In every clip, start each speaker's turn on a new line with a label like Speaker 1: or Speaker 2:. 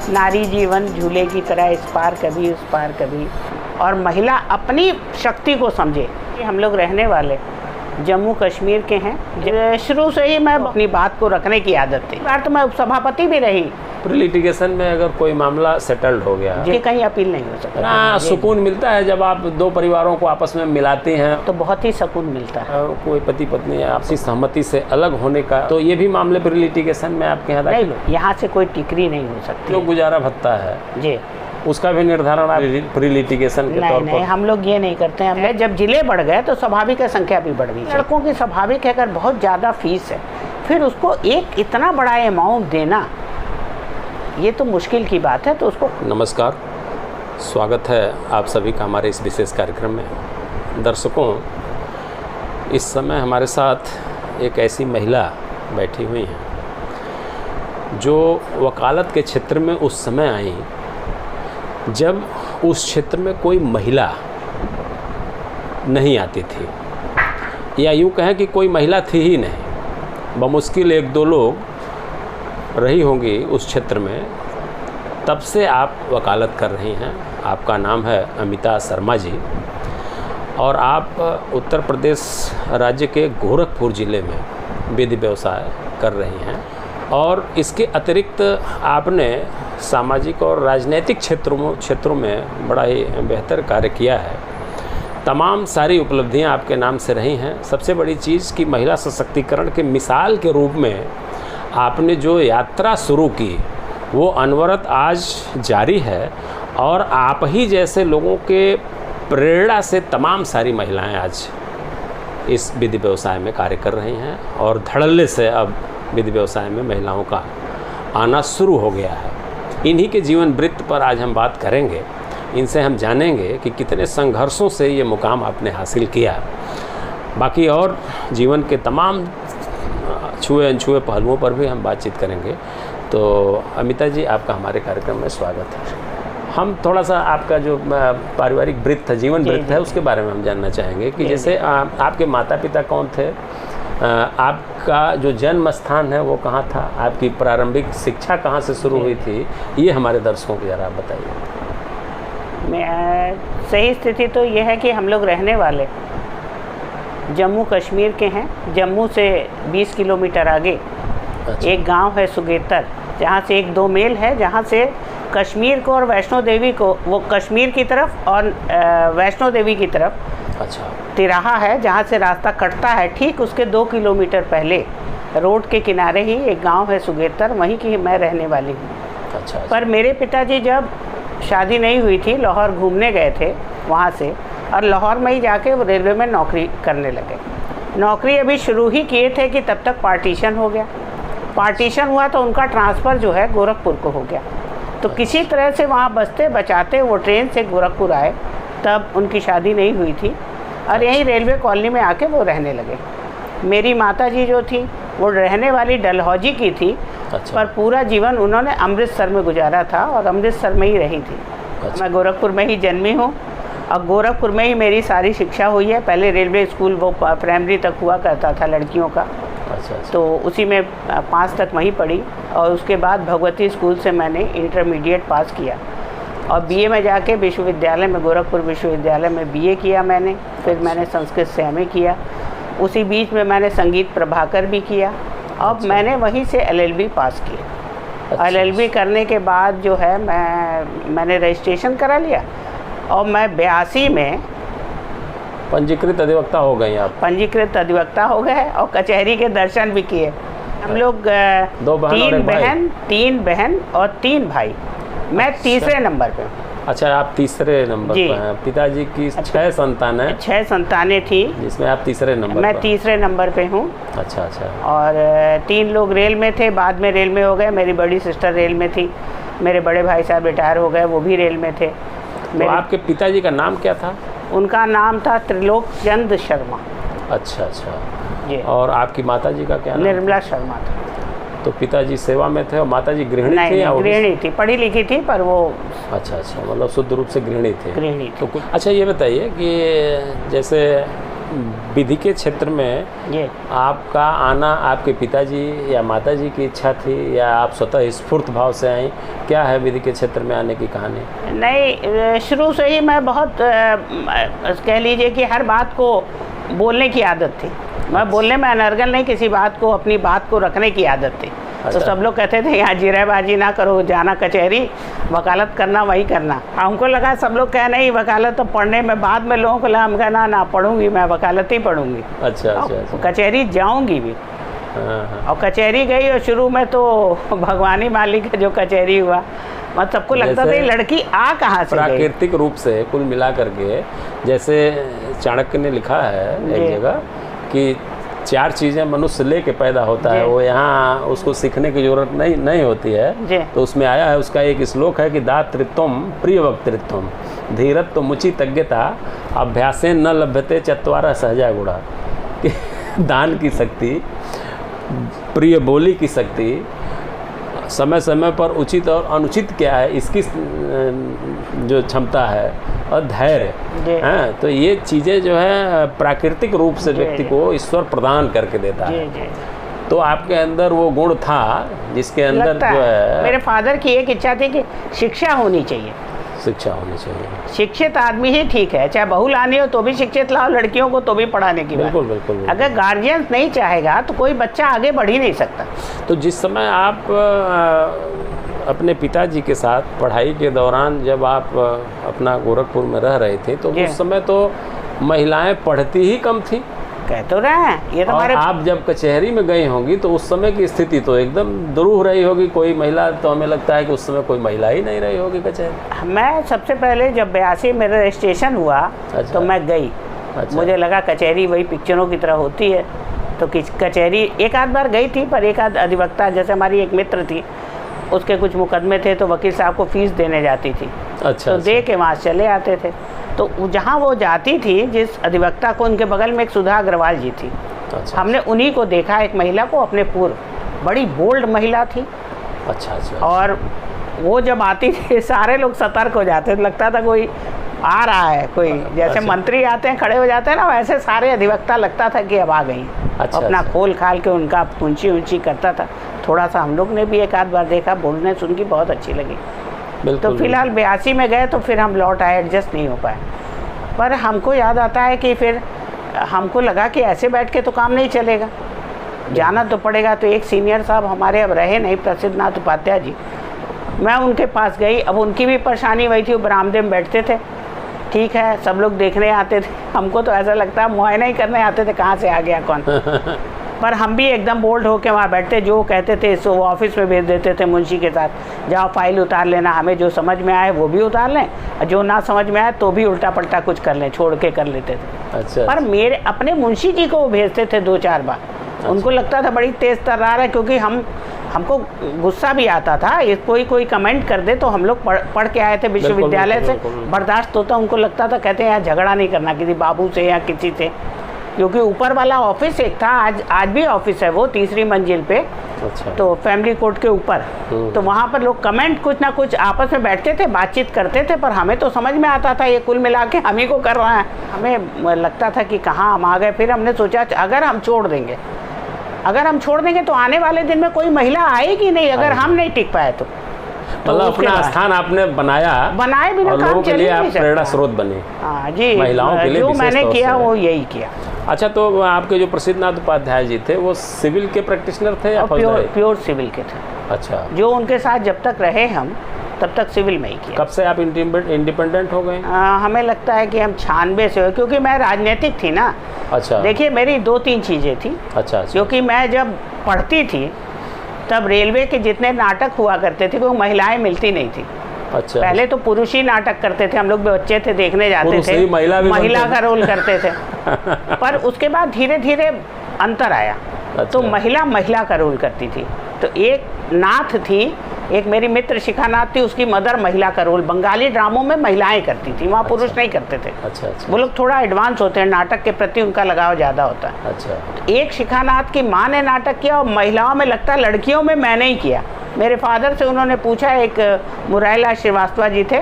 Speaker 1: नारी जीवन झूले की तरह इस पार कभी उस पार कभी, और महिला अपनी शक्ति को समझे। हम लोग रहने वाले जम्मू कश्मीर के हैं। शुरू से ही मैं अपनी बात को रखने की आदत थी। बार तो मैं उपसभापति भी रही।
Speaker 2: प्री लिटिगेशन में अगर कोई मामला सेटल्ड हो गया
Speaker 1: जी, कहीं अपील नहीं हो सकता
Speaker 2: ना, सुकून मिलता है जब आप दो परिवारों को आपस में मिलाते हैं
Speaker 1: तो बहुत ही सुकून मिलता है।
Speaker 2: कोई पति पत्नी आपसी सहमति से अलग होने का, तो ये भी मामले प्री लिटिगेशन में आपके यहाँ
Speaker 1: नहीं, यहाँ से कोई टिकरी नहीं हो सकती।
Speaker 2: जो गुजारा भत्ता है
Speaker 1: जी,
Speaker 2: उसका भी निर्धारण आप प्री लिटिगेशन के तौर पर?
Speaker 1: नहीं, हम लोग ये नहीं करते हैं। जब जिले बढ़ गए तो स्वाभाविक है संख्या भी बढ़ गई। लड़कों की स्वाभाविक है, अगर बहुत ज़्यादा फीस है फिर उसको एक इतना बड़ा अमाउंट देना, ये तो मुश्किल की बात है। तो उसको
Speaker 2: नमस्कार, स्वागत है आप सभी का हमारे इस विशेष कार्यक्रम में। दर्शकों, इस समय हमारे साथ एक ऐसी महिला बैठी हुई हैं जो वकालत के क्षेत्र में उस समय आई जब उस क्षेत्र में कोई महिला नहीं आती थी, या यूँ कहें कि कोई महिला थी ही नहीं। बमुश्किल एक दो लोग रही होंगी उस क्षेत्र में। तब से आप वकालत कर रही हैं। आपका नाम है अमिता शर्मा जी, और आप उत्तर प्रदेश राज्य के गोरखपुर ज़िले में विधि व्यवसाय कर रही हैं। और इसके अतिरिक्त आपने सामाजिक और राजनीतिक क्षेत्रों में बड़ा ही बेहतर कार्य किया है। तमाम सारी उपलब्धियां आपके नाम से रही हैं। सबसे बड़ी चीज़ कि महिला सशक्तिकरण के मिसाल के रूप में आपने जो यात्रा शुरू की वो अनवरत आज जारी है, और आप ही जैसे लोगों के प्रेरणा से तमाम सारी महिलाएं आज इस विधि व्यवसाय में कार्य कर रही हैं, और धड़ल्ले से अब विधि व्यवसाय में महिलाओं का आना शुरू हो गया है। इन्हीं के जीवन वृत्त पर आज हम बात करेंगे। इनसे हम जानेंगे कि कितने संघर्षों से ये मुकाम आपने हासिल किया। बाकी और जीवन के तमाम छुए अनछुए पहलुओं पर भी हम बातचीत करेंगे। तो अमिता जी, आपका हमारे कार्यक्रम में स्वागत है। हम थोड़ा सा आपका जो पारिवारिक वृत्त है, जीवन वृत्त है, उसके बारे में हम जानना चाहेंगे कि जैसे आपके माता पिता कौन थे, आपका जो जन्म स्थान है वो कहाँ था, आपकी प्रारंभिक शिक्षा कहाँ से शुरू हुई थी, ये हमारे दर्शकों को ज़रा बताइए।
Speaker 1: सही स्थिति तो ये है कि हम लोग रहने वाले जम्मू कश्मीर के हैं। जम्मू से 20 किलोमीटर आगे एक गांव है सुगेतर, जहाँ से एक दो मेल है, जहाँ से कश्मीर को और वैष्णो देवी को, वो कश्मीर की तरफ और वैष्णो देवी की तरफ
Speaker 2: अच्छा
Speaker 1: तिराहा है जहाँ से रास्ता कटता है। ठीक उसके 2 किलोमीटर पहले रोड के किनारे ही एक गांव है सुगेतर, वहीं की मैं रहने वाली हूँ।
Speaker 2: अच्छा।
Speaker 1: पर मेरे पिताजी जब शादी नहीं हुई थी, लाहौर घूमने गए थे वहाँ से, और लाहौर में ही जाके वो रेलवे में नौकरी करने लगे। नौकरी अभी शुरू ही किए थे कि तब तक पार्टीशन हो गया। पार्टीशन हुआ तो उनका ट्रांसफ़र जो है गोरखपुर को हो गया। तो किसी तरह से वहाँ बचते बचाते वो ट्रेन से गोरखपुर आए। तब उनकी शादी नहीं हुई थी, और यहीं रेलवे कॉलोनी में आके वो रहने लगे। मेरी माता जी जो थी वो रहने वाली डलहौजी की थी।
Speaker 2: अच्छा।
Speaker 1: पर पूरा जीवन उन्होंने अमृतसर में गुजारा था, और अमृतसर में ही रही थी।
Speaker 2: अच्छा।
Speaker 1: मैं गोरखपुर में ही जन्मी हूँ, और गोरखपुर में ही मेरी सारी शिक्षा हुई है। पहले रेलवे स्कूल वो प्राइमरी तक हुआ करता था लड़कियों का।
Speaker 2: अच्छा।
Speaker 1: तो उसी में 5 तक वहीं पढ़ी, और उसके बाद भगवती स्कूल से मैंने इंटरमीडिएट पास किया, और बीए में जाके विश्वविद्यालय में, गोरखपुर विश्वविद्यालय में बीए किया मैंने। फिर मैंने संस्कृत से एमए किया। उसी बीच में मैंने संगीत प्रभाकर भी किया। अब मैंने वहीं से एलएलबी पास किया। एलएलबी करने के बाद जो है मैंने रजिस्ट्रेशन करा लिया, और मैं 82 में
Speaker 2: पंजीकृत अधिवक्ता हो गए आप?
Speaker 1: पंजीकृत अधिवक्ता हो गए, और कचहरी के दर्शन भी किए। हम लोग 3 बहन और 3 भाई। मैं तीसरे नंबर पे हूँ।
Speaker 2: अच्छा, आप तीसरे नंबर पे हैं। पिताजी की 6 संतानें?
Speaker 1: 6 संतानें थी, जिसमें
Speaker 2: आप तीसरे नंबर?
Speaker 1: मैं तीसरे नंबर पे हूँ।
Speaker 2: अच्छा अच्छा।
Speaker 1: और 3 लोग रेल में थे, बाद में रेल में हो गए। मेरी बड़ी सिस्टर रेल में थी, मेरे बड़े भाई साहब रिटायर हो गए, वो भी रेल में थे।
Speaker 2: तो आपके पिताजी का नाम क्या था?
Speaker 1: उनका नाम था त्रिलोक चंद शर्मा।
Speaker 2: अच्छा अच्छा
Speaker 1: जी।
Speaker 2: और आपकी माताजी का क्या नाम?
Speaker 1: निर्मला शर्मा था।
Speaker 2: तो पिताजी सेवा में थे और माताजी गृहिणी थी?
Speaker 1: नहीं, गृहिणी थी, पढ़ी लिखी थी, पर वो
Speaker 2: अच्छा अच्छा, मतलब शुद्ध रूप से गृहिणी थे।
Speaker 1: गृहिणी
Speaker 2: तो कुछ अच्छा ये बताइए कि जैसे विधि के क्षेत्र में
Speaker 1: ये
Speaker 2: आपका आना आपके पिताजी या माताजी की इच्छा थी या आप स्वतः स्फूर्त भाव से आई? क्या है विधि के क्षेत्र में आने की कहानी?
Speaker 1: नहीं, शुरू से ही मैं बहुत कह लीजिए कि हर बात को बोलने की आदत थी। मैं बोलने में अनर्गल नहीं, किसी बात को अपनी बात को रखने की आदत थी। तो सब लोग कहते थे यहाँ जिरेबाजी ना करो, जाना कचहरी, वकालत करना वही करना। हमको लगा सब लोग कह नहीं वकालत तो पढ़ने में, बाद में लोगों को लगा हम कहना ना पढ़ूंगी, मैं वकालत ही पढ़ूंगी।
Speaker 2: अच्छा।
Speaker 1: कचहरी जाऊंगी भी।
Speaker 2: हाँ।
Speaker 1: और कचहरी गई और शुरू में तो भगवानी मालिक का जो कचहरी हुआ, मतलब सबको लगता था ये लड़की आ कहाँ से गई।
Speaker 2: प्राकृतिक रूप से कुल मिला करके, जैसे चाणक्य ने लिखा है एक जगह कि 4 चीज़ें मनुष्य लेके पैदा होता है, वो यहाँ उसको सीखने की जरूरत नहीं होती है। तो उसमें आया है, उसका एक श्लोक है कि दातृत्वम प्रिय वक्तृत्वम धीरत्व मुचि तज्ञता अभ्यासेन न लभ्यते चत्वारः सहजा गुणा। दान की शक्ति, प्रिय बोली की शक्ति, समय समय पर उचित और अनुचित क्या है इसकी जो क्षमता है, और धैर्य है। तो ये चीज़ें जो है प्राकृतिक रूप से व्यक्ति को ईश्वर प्रदान करके देता है। तो आपके अंदर वो गुण था जिसके अंदर जो है,
Speaker 1: मेरे फादर की एक इच्छा थी कि शिक्षा होनी चाहिए।
Speaker 2: शिक्षा होनी चाहिए।
Speaker 1: शिक्षित आदमी ही ठीक है, चाहे बहू लानी हो तो भी शिक्षित लाओ, लड़कियों को तो भी पढ़ाने की बात।
Speaker 2: बिल्कुल।
Speaker 1: अगर गार्जियन नहीं चाहेगा तो कोई बच्चा आगे बढ़ ही नहीं सकता।
Speaker 2: तो जिस समय आप अपने पिताजी के साथ पढ़ाई के दौरान जब आप अपना गोरखपुर में रह रहे थे, तो उस समय तो महिलाएं पढ़ती ही कम थी।
Speaker 1: कह तो रहे हैं ये तो
Speaker 2: और आप जब कचहरी में गई होंगी तो उस समय की स्थिति तो एकदम दुरूह रही होगी। कोई महिला, तो हमें लगता है कि उस समय कोई महिला ही नहीं रही होगी कचहरी।
Speaker 1: मैं सबसे पहले जब 82 मेरा रजिस्ट्रेशन हुआ तो मैं गई। मुझे लगा कचहरी वही पिक्चरों की तरह होती है, तो कचहरी एक आध बार गई थी, पर एक आध अधिवक्ता, जैसे हमारी एक मित्र थी, उसके कुछ मुकदमे थे तो वकील साहब को फीस देने जाती थी। तो दे के वहाँ चले आते थे। तो जहाँ वो जाती थी, जिस अधिवक्ता को, उनके बगल में एक सुधा अग्रवाल जी थी। हमने उन्हीं को देखा, एक महिला को अपने पूर्व, बड़ी बोल्ड महिला थी। और वो जब आती थी सारे लोग सतर्क हो जाते थे, लगता था कोई आ रहा है, कोई जैसे मंत्री आते हैं खड़े हो जाते हैं ना, वैसे सारे अधिवक्ता लगता था कि अब आ गई। अपना खोल खाल के उनका ऊंची करता था। थोड़ा सा हम लोग ने भी एक आध बार देखा, बोलने सुन की बहुत अच्छी लगी। तो फिलहाल 82 में गए तो फिर हम लौट आए, एडजस्ट नहीं हो पाए। पर हमको याद आता है कि फिर हमको लगा कि ऐसे बैठ के तो काम नहीं चलेगा, जाना तो पड़ेगा। तो एक सीनियर साहब हमारे अब रहे नहीं, प्रसिद्ध नाथ उपाध्याय जी, मैं उनके पास गई। अब उनकी भी परेशानी वही थी, वो बरामदे में बैठते थे। ठीक है, सब लोग देखने आते थे, हमको तो ऐसा लगता है मुआयना ही करने आते थे कहाँ से आ गया कौन। पर हम भी एकदम बोल्ड होकर वहाँ बैठते, जो कहते थे सो वो ऑफिस में भेज देते थे मुंशी के साथ, जाओ फाइल उतार लेना, हमें जो समझ में आए वो भी उतार लें, और जो ना समझ में आए तो भी उल्टा पलटा कुछ कर लें, छोड़ के कर लेते थे। पर मेरे अपने मुंशी जी को वो भेजते थे 2-4 बार। उनको लगता था बड़ी तेज़ तर्रार है, क्योंकि हमको गुस्सा भी आता था, ये कोई कमेंट कर दे तो हम लोग पढ़ के आए थे विश्वविद्यालय से, बर्दाश्त होता। उनको लगता था, कहते हैं यार झगड़ा नहीं करना किसी बाबू से या किसी से, क्योंकि ऊपर वाला ऑफिस एक था, आज भी ऑफिस है वो 3री मंजिल पे। तो फैमिली कोर्ट के ऊपर, तो वहाँ पर लोग कमेंट कुछ ना कुछ आपस में बैठते थे, बातचीत करते थे, पर हमें तो समझ में आता था ये कुल मिला के हम ही को कर रहा है। हमें लगता था कि कहाँ हम आ गए। फिर हमने सोचा अगर हम छोड़ देंगे तो आने वाले दिन में कोई महिला आएगी नहीं, अगर हम नहीं टिक पाए तो।
Speaker 2: मतलब अपना स्थान आपने बनाए बिना काम चल नहीं सकता। प्रेरणा स्रोत बने।
Speaker 1: हाँ जी,
Speaker 2: महिलाओं के लिए
Speaker 1: जो मैंने किया वो यही किया।
Speaker 2: अच्छा, तो आपके जो प्रसिद्ध नाथ उपाध्याय जी थे वो सिविल के प्रैक्टिशनर थे या
Speaker 1: प्योर सिविल के थे?
Speaker 2: अच्छा। जो
Speaker 1: उनके साथ जब तक रहे हम, तब तक सिविल में ही किया।
Speaker 2: कब से आप इंडिपेंडेंट हो गए?
Speaker 1: हमें लगता है कि हम 96 से हो, क्योंकि मैं राजनीतिक थी ना।
Speaker 2: अच्छा।
Speaker 1: देखिए मेरी 2-3 चीज़ें थी।
Speaker 2: अच्छा।
Speaker 1: क्योंकि मैं जब पढ़ती थी तब रेलवे के जितने नाटक हुआ करते थे वो महिलाएं मिलती नहीं थी। अच्छा। पहले तो पुरुष ही नाटक करते थे, हम लोग बच्चे थे देखने जाते थे, महिला का रोल करते थे। पर उसके बाद धीरे धीरे अंतर आया। अच्छा। तो महिला का रोल करती थी। तो एक नाथ थी, एक मेरी मित्र शिखा नाथ थी, उसकी मदर महिला का रोल बंगाली ड्रामों में महिलाएं करती थी, वहाँ पुरुष नहीं करते थे। अच्छा। वो लोग थोड़ा एडवांस होते हैं, नाटक के प्रति उनका लगाव ज़्यादा होता है। अच्छा। एक शिखा नाथ की माँ ने नाटक किया, और महिलाओं में लगता है लड़कियों में मैंने ही किया। मेरे फादर से उन्होंने पूछा, एक मुरारीलाल श्रीवास्तव जी थे,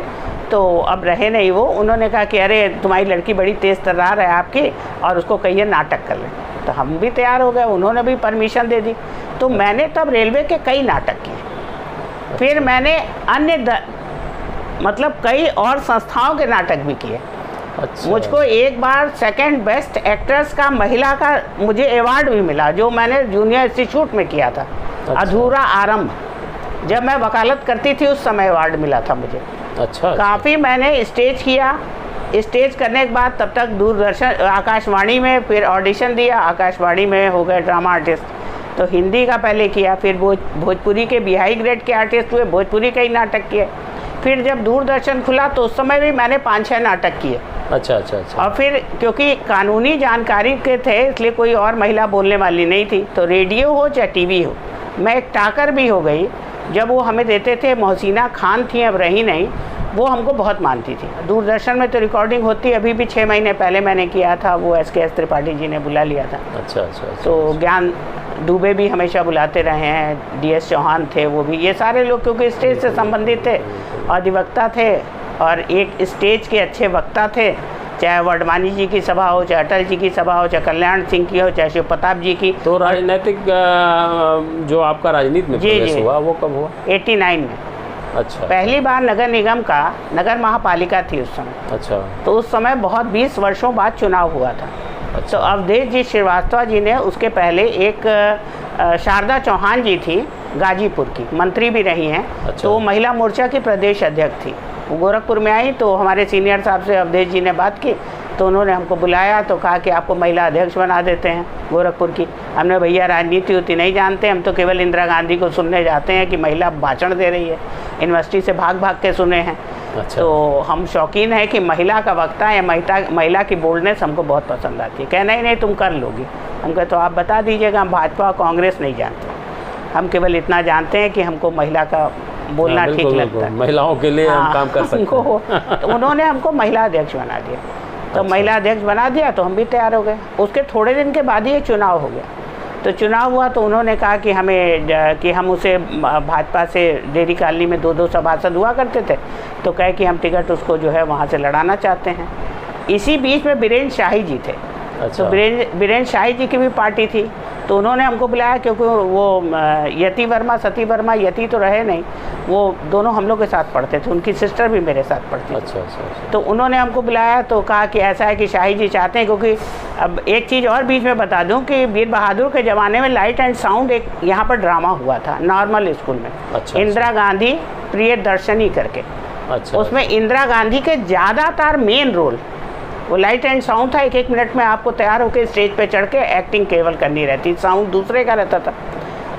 Speaker 1: तो तो अब रहे नहीं वो। उन्होंने कहा कि अरे तुम्हारी लड़की बड़ी तेज़ तर्रार है आपकी, और उसको कहिए नाटक कर ले। तो हम भी तैयार हो गए, उन्होंने भी परमिशन दे दी। तो मैंने तब रेलवे के कई नाटक किए। फिर मैंने अन्य मतलब कई और संस्थाओं के नाटक भी किए।
Speaker 2: अच्छा।
Speaker 1: मुझको एक बार सेकंड बेस्ट एक्ट्रेस का महिला का मुझे अवार्ड भी मिला, जो मैंने जूनियर इंस्टीट्यूट में किया था।
Speaker 2: अच्छा।
Speaker 1: अधूरा आरंभ, जब मैं वकालत करती थी उस समय अवार्ड मिला था मुझे।
Speaker 2: अच्छा।
Speaker 1: काफ़ी मैंने स्टेज किया। स्टेज करने के बाद तब तक दूरदर्शन आकाशवाणी में फिर ऑडिशन दिया, आकाशवाणी में हो गए ड्रामा आर्टिस्ट। तो हिंदी का पहले किया, फिर भोजपुरी के बिहाई ग्रेड के आर्टिस्ट हुए, भोजपुरी का ही नाटक किए। फिर जब दूरदर्शन खुला तो उस समय भी मैंने 5-6 नाटक किए।
Speaker 2: अच्छा अच्छा अच्छा।
Speaker 1: और फिर क्योंकि कानूनी जानकारी के थे इसलिए कोई और महिला बोलने वाली नहीं थी, तो रेडियो हो चाहे टीवी हो, मैं एक टाकर भी हो गई। जब वो हमें देते थे, मोहसिना खान थी, अब रही नहीं, वो हमको बहुत मानती थी। दूरदर्शन में तो रिकॉर्डिंग होती, अभी भी 6 महीने पहले मैंने किया था, वो SKS त्रिपाठी जी ने बुला लिया था।
Speaker 2: अच्छा अच्छा।
Speaker 1: तो ज्ञान दुबे भी हमेशा बुलाते रहे हैं, DS चौहान थे, वो भी, ये सारे लोग क्योंकि स्टेज से संबंधित थे, अधिवक्ता थे और एक स्टेज के अच्छे वक्ता थे। चाहे वडवानी जी की सभा हो, चाहे अटल जी की सभा हो, चाहे कल्याण सिंह की हो, चाहे शिव प्रताप जी की।
Speaker 2: तो राजनीतिक जो आपका राजनीति में प्रवेश हुआ वो कब हुआ?
Speaker 1: 89 में।
Speaker 2: अच्छा।
Speaker 1: पहली बार नगर निगम का, नगर महापालिका थी उस समय।
Speaker 2: अच्छा।
Speaker 1: तो उस समय बहुत 20 वर्षों बाद चुनाव हुआ था।
Speaker 2: अच्छा।
Speaker 1: तो अवधेश जी श्रीवास्तव जी ने, उसके पहले एक शारदा चौहान जी थी, गाजीपुर की, मंत्री भी रही हैं।
Speaker 2: अच्छा।
Speaker 1: तो वो महिला मोर्चा की प्रदेश अध्यक्ष थी। वो गोरखपुर में आई तो हमारे सीनियर साहब से अवधेश जी ने बात की, तो उन्होंने हमको बुलाया, तो कहा कि आपको महिला अध्यक्ष बना देते हैं गोरखपुर की। हमने भैया राजनीति उतनी नहीं जानते, हम तो केवल इंदिरा गांधी को सुनने जाते हैं कि महिला भाषण दे रही है, यूनिवर्सिटी से भाग भाग के सुने हैं।
Speaker 2: अच्छा।
Speaker 1: तो हम शौकीन हैं कि महिला का वक्ता या महिला की बोल्डनेस हमको बहुत पसंद आती है। कहना ही नहीं तुम कर लोगी। हम कहे तो आप बता दीजिएगा, हम भाजपा और कांग्रेस नहीं जानते, हम केवल इतना जानते हैं कि हमको महिला का बोलना ठीक लगता है,
Speaker 2: महिलाओं के लिए हम काम कर सकते
Speaker 1: हैं। तो उन्होंने हमको महिला अध्यक्ष बना दिया। तो महिला अध्यक्ष बना दिया तो हम भी तैयार हो गए। उसके थोड़े दिन के बाद ही ये चुनाव हो गया। तो चुनाव हुआ तो उन्होंने कहा कि हम उसे भाजपा से डेयरी कॉलोनी में 2-2 सभासद हुआ करते थे, तो कहे कि हम टिकट उसको जो है वहाँ से लड़ाना चाहते हैं। इसी बीच में बीरेंद्र शाही जी थे।
Speaker 2: अच्छा।
Speaker 1: तो बीरेंद्र शाही जी की भी पार्टी थी, तो उन्होंने हमको बुलाया, क्योंकि वो यति वर्मा, सती वर्मा, यति तो रहे नहीं, वो दोनों हम लोग के साथ पढ़ते थे, उनकी सिस्टर भी मेरे साथ पढ़ती थी।
Speaker 2: अच्छा अच्छा।
Speaker 1: तो उन्होंने हमको बुलाया तो कहा कि ऐसा है कि शाही जी चाहते हैं, क्योंकि अब एक चीज़ और बीच में बता दूं कि वीर बहादुर के ज़माने में लाइट एंड साउंड एक यहाँ पर ड्रामा हुआ था नॉर्मल स्कूल में।
Speaker 2: अच्छा।
Speaker 1: इंदिरा गांधी प्रियदर्शनी करके।
Speaker 2: अच्छा।
Speaker 1: उसमें इंदिरा गांधी के ज़्यादातर मेन रोल, वो लाइट एंड साउंड था, 1-1 मिनट में आपको तैयार होकर स्टेज पे चढ़ के एक्टिंग केवल करनी रहती, साउंड दूसरे का रहता था।